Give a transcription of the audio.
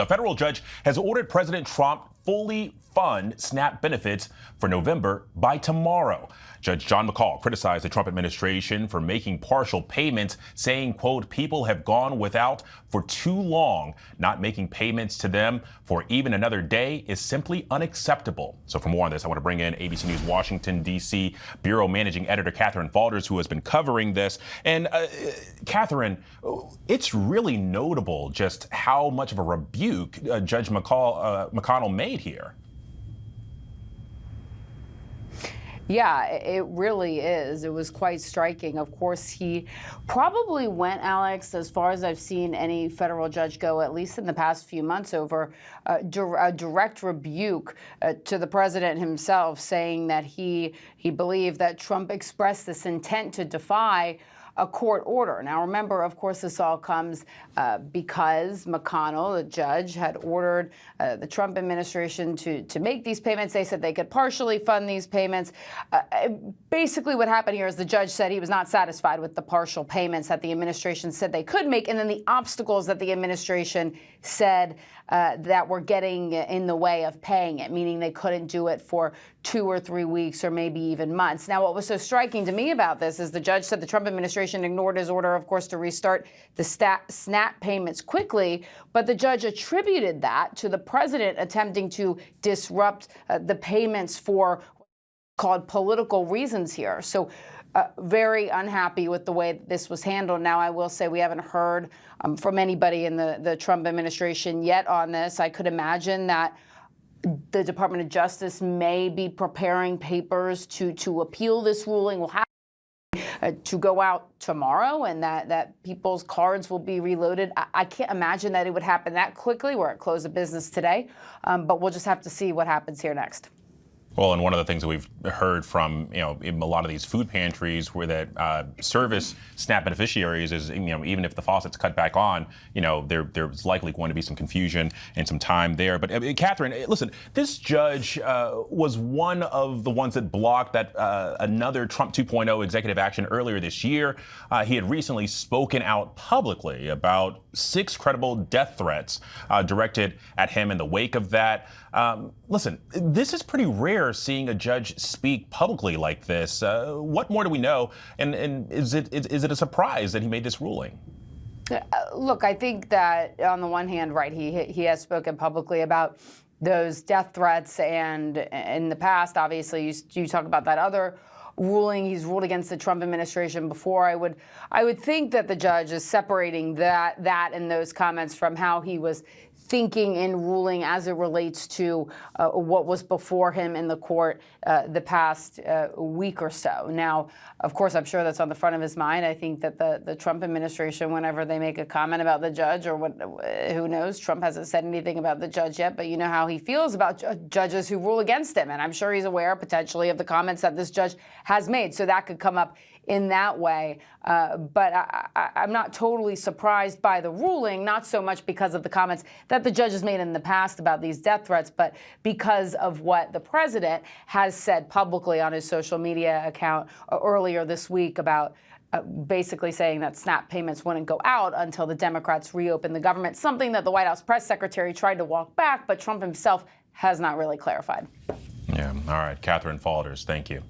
A federal judge has ordered President Trump fully fund SNAP benefits for November by tomorrow. Judge John McCall criticized the Trump administration for making partial payments, saying, quote, people have gone without for too long. Not making payments to them for even another day is simply unacceptable. So for more on this, I want to bring in ABC News Washington, D.C. Bureau Managing Editor Catherine Falders, who has been covering this. And Catherine, it's really notable just how much of a rebuke Judge McConnell made here. Yeah, it really is. It was quite striking. Of course, he probably went, Alex, as far as I've seen any federal judge go, at least in the past few months, over a direct rebuke to the president himself, saying that he believed that Trump expressed this intent to defy a court order. Now, remember, of course, this all comes because McConnell, the judge, had ordered the Trump administration to make these payments. They said they could partially fund these payments. Basically, what happened here is the judge said he was not satisfied with the partial payments that the administration said they could make, and then the obstacles that the administration said that were getting in the way of paying it, meaning they couldn't do it for 2 or 3 weeks or maybe even months. Now, what was so striking to me about this is the judge said the Trump administration ignored his order, of course, to restart the SNAP payments quickly, but the judge attributed that to the president attempting to disrupt the payments for called political reasons here. So very unhappy with the way this was handled. Now, I will say we haven't heard from anybody in the Trump administration yet on this. I could imagine that the Department of Justice may be preparing papers to appeal this ruling. We'll have to go out tomorrow, and that people's cards will be reloaded. I can't imagine that it would happen that quickly. We're at close of business today, but we'll just have to see what happens here next. Well, and one of the things that we've heard from, a lot of these food pantries where that service SNAP beneficiaries is, even if the faucet's cut back on, there's likely going to be some confusion and some time there. But Catherine, listen, this judge was one of the ones that blocked that another Trump 2.0 executive action earlier this year. He had recently spoken out publicly about 6 credible death threats directed at him in the wake of that. Listen, this is pretty rare, seeing a judge speak publicly like this. What more do we know? And is it a surprise that he made this ruling? Look, I think that on the one hand, right, he has spoken publicly about those death threats, and in the past, obviously, you talk about that other ruling. He's ruled against the Trump administration before. I would think that the judge is separating that and those comments from how he was thinking in ruling as it relates to what was before him in the court the past week or so. Now, of course, I'm sure that's on the front of his mind. I think that the Trump administration, whenever they make a comment about the judge, or who knows, Trump hasn't said anything about the judge yet, but you know how he feels about judges who rule against him. And I'm sure he's aware potentially of the comments that this judge has made. So that could come up in that way. But I'm not totally surprised by the ruling, not so much because of the comments that the judge has made in the past about these death threats, but because of what the president has said publicly on his social media account earlier this week about basically saying that SNAP payments wouldn't go out until the Democrats reopen the government, something that the White House press secretary tried to walk back, but Trump himself has not really clarified. Yeah. All right. Catherine Falders, thank you.